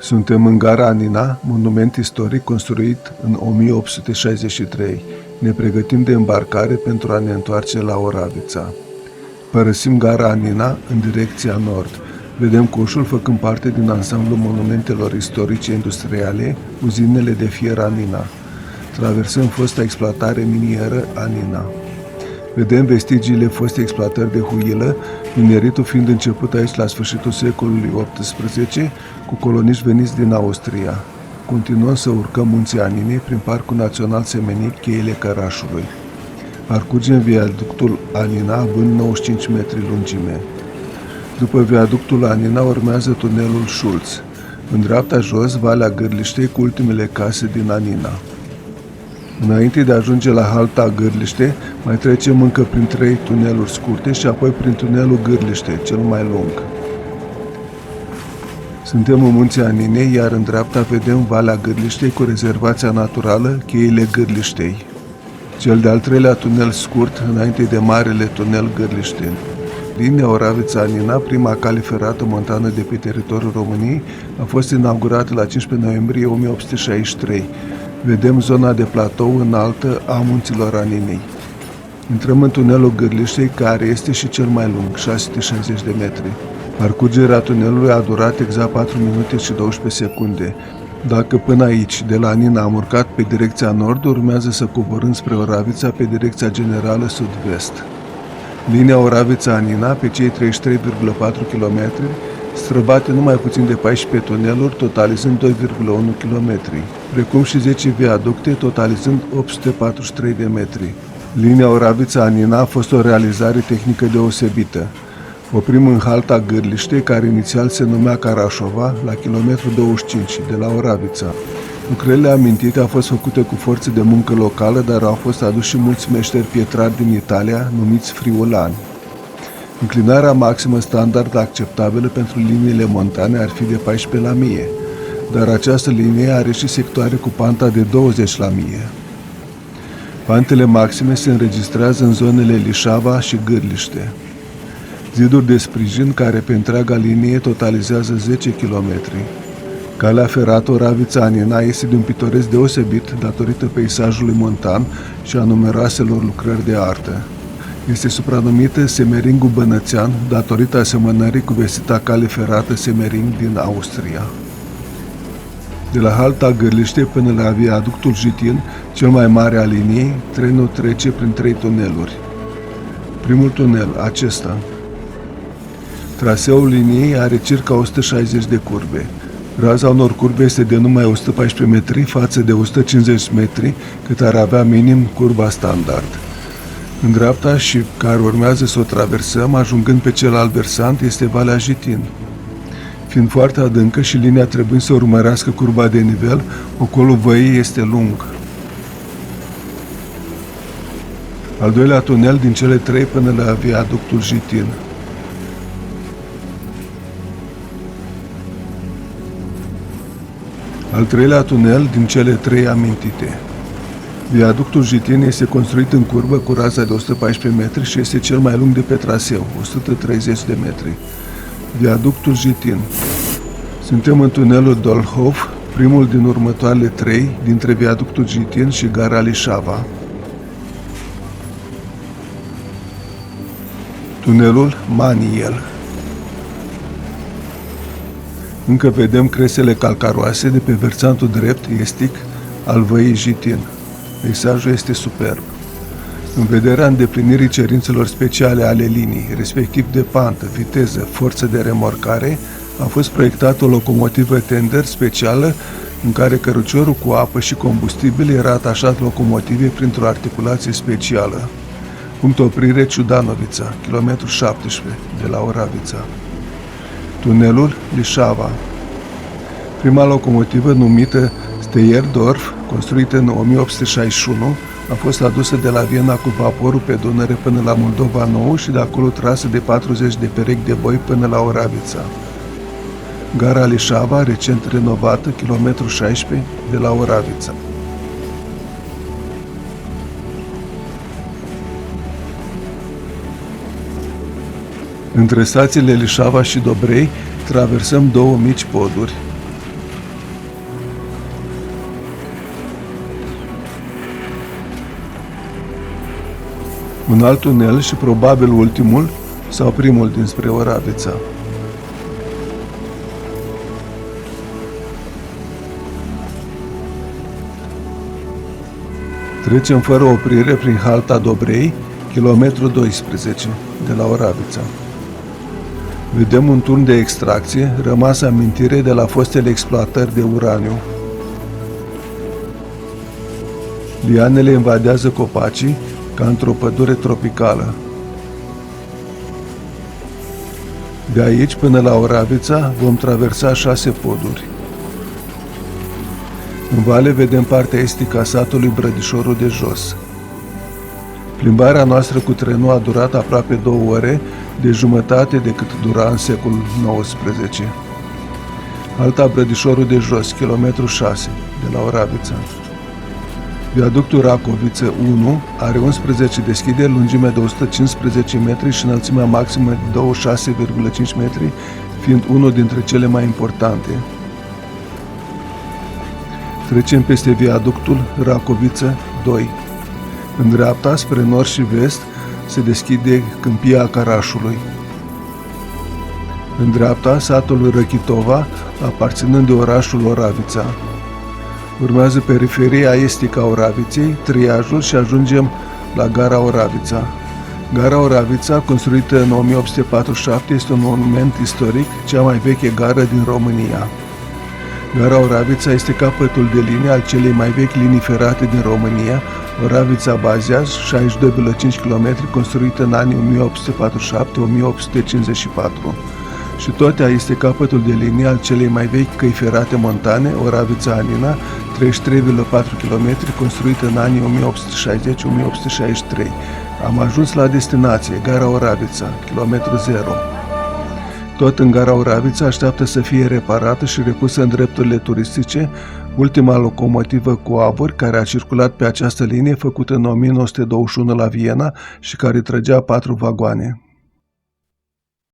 Suntem în gara Anina, monument istoric construit în 1863. Ne pregătim de îmbarcare pentru a ne întoarce la Oravița. Părăsim gara Anina în direcția nord. Vedem Cușul făcând parte din ansamblul monumentelor istorice industriale, uzinele de fier Anina. Traversăm fosta exploatare minieră Anina. Vedem vestigiile fostei exploatări de huilă, mineritul fiind început aici la sfârșitul secolului XVIII, cu coloniști veniți din Austria. Continuăm să urcăm munții Aninei prin Parcul Național Semenic Cheile Cărașului. Parcurgem viaductul Anina, având 95 metri lungime. După viaductul Anina urmează tunelul Schulz. În dreapta jos, Valea Gârliștei cu ultimele case din Anina. Înainte de a ajunge la halta Gârliște, mai trecem încă prin 3 tuneluri scurte și apoi prin tunelul Gârliște, cel mai lung. Suntem în munții Aninei, iar în dreapta vedem Valea Gârliștei cu rezervația naturală Cheile Gârliștei. Cel de-al 3-lea tunel scurt, înainte de marele tunel Gârliște. Linia Oravița-Anina, prima cale ferată montană de pe teritoriul României, a fost inaugurată la 15 noiembrie 1863. Vedem zona de platou înaltă a munților Aninei. Intrăm în tunelul Gârliștei, care este și cel mai lung, 660 de metri. Parcurgerea tunelului a durat exact 4 minute și 12 secunde. Dacă până aici, de la Anina, am urcat pe direcția nord, urmează să coborâm spre Oravița pe direcția generală sud-vest. Linia Oravița-Anina, pe cei 33,4 km, străbate numai puțin de 14 tuneluri, totalizând 2,1 km, precum și 10 viaducte, totalizând 843 de metri. Linia Oravița-Anina a fost o realizare tehnică deosebită. Oprim în halta Gârliște, care inițial se numea Carașova, la kilometru 25 de la Oravița. Lucrările amintite au fost făcute cu forțe de muncă locală, dar au fost aduși și mulți meșteri pietrari din Italia, numiți friulani. Înclinarea maximă standard acceptabilă pentru liniile montane ar fi de 14 la 1000, dar această linie are și sectoare cu panta de 20 la 1000. Pantele maxime se înregistrează în zonele Lișava și Gârliște. Ziduri de sprijin care pe întreaga linie totalizează 10 km. Calea ferată Oravița-Anina este de un pitoresc deosebit datorită peisajului montan și a numeroaselor lucrări de artă. Este supranumită Semeringul Bănățean datorită asemănării cu vestita cale ferată Semering din Austria. De la halta Gârliște până la viaductul Jitin, cel mai mare al liniei, trenul trece prin 3 tuneluri. Primul tunel, acesta. Traseul liniei are circa 160 de curbe. Raza unor curbe este de numai 114 metri față de 150 metri, cât ar avea minim curba standard. În dreapta și care urmează să o traversăm, ajungând pe celălalt versant, este Valea Jitin. Fiind foarte adâncă și linia trebuind să urmărească curba de nivel, ocolul văii este lung. Al doilea tunel din cele 3 până la viaductul Jitin. Al 3-lea tunel din cele 3 amintite. Viaductul Jitin este construit în curbă cu raza de 114 metri și este cel mai lung de pe traseu, 130 de metri. Viaductul Jitin. Suntem în tunelul Dolhov, primul din următoarele 3 dintre viaductul Jitin și gara Lișava. Tunelul Maniel. Încă vedem cresele calcaroase de pe versantul drept, estic, al văii Jitin. Peisajul este superb. În vederea îndeplinirii cerințelor speciale ale linii, respectiv de pantă, viteză, forță de remorcare, a fost proiectată o locomotivă tender specială în care căruciorul cu apă și combustibil era atașat locomotivei printr-o articulație specială. Punct oprire Ciudanovița, kilometru 17 de la Oravița. Tunelul Lișava. Prima locomotivă, numită Steyerdorf, construită în 1861, a fost adusă de la Viena cu vaporul pe Dunăre până la Moldova Nouă și de acolo trasă de 40 de perechi de boi până la Oravița. Gara Lișava, recent renovată, kilometru 16 de la Oravița. Între stațiile Lișava și Dobrei traversăm două mici poduri. Un alt tunel și probabil ultimul sau primul dinspre Oravița. Trecem fără oprire prin halta Dobrei, kilometru 12, de la Oravița. Vedem un turn de extracție, rămas amintire de la fostele exploatări de uraniu. Lianele invadează copacii ca într-o pădure tropicală. De aici până la Oravița vom traversa 6 poduri. În vale vedem partea estică a satului Brădișorul de Jos. Plimbarea noastră cu trenul a durat aproape 2 ore, de jumătate decât dura în secolul XIX. Alta Brădișorul de Jos, kilometru 6, de la Oravița. Viaductul Racoviță 1 are 11 deschideri, lungimea de 115 metri și înălțimea maximă de 26,5 metri, fiind unul dintre cele mai importante. Trecem peste viaductul Racoviță 2. În dreapta, spre nord și vest, se deschide Câmpia Carașului. În dreapta, satul Răchitova, aparținând de orașul Oravița. Urmează periferia estică a Oraviței, triajul și ajungem la gara Oravița. Gara Oravița, construită în 1847, este un monument istoric, cea mai veche gară din România. Gara Oravița este capătul de linie al celei mai vechi linii ferate din România, Oravița-Baziaz, 62,5 km, construită în anii 1847-1854. Și Totea este capătul de linie al celei mai vechi căi ferate montane, Oravița-Anina, 33,4 km, construită în anii 1860-1863. Am ajuns la destinație, gara Oravița, kilometru 0. Tot în gara Oravița așteaptă să fie reparată și repusă în drepturile turistice ultima locomotivă cu abur care a circulat pe această linie, făcută în 1921 la Viena și care trăgea 4 vagoane.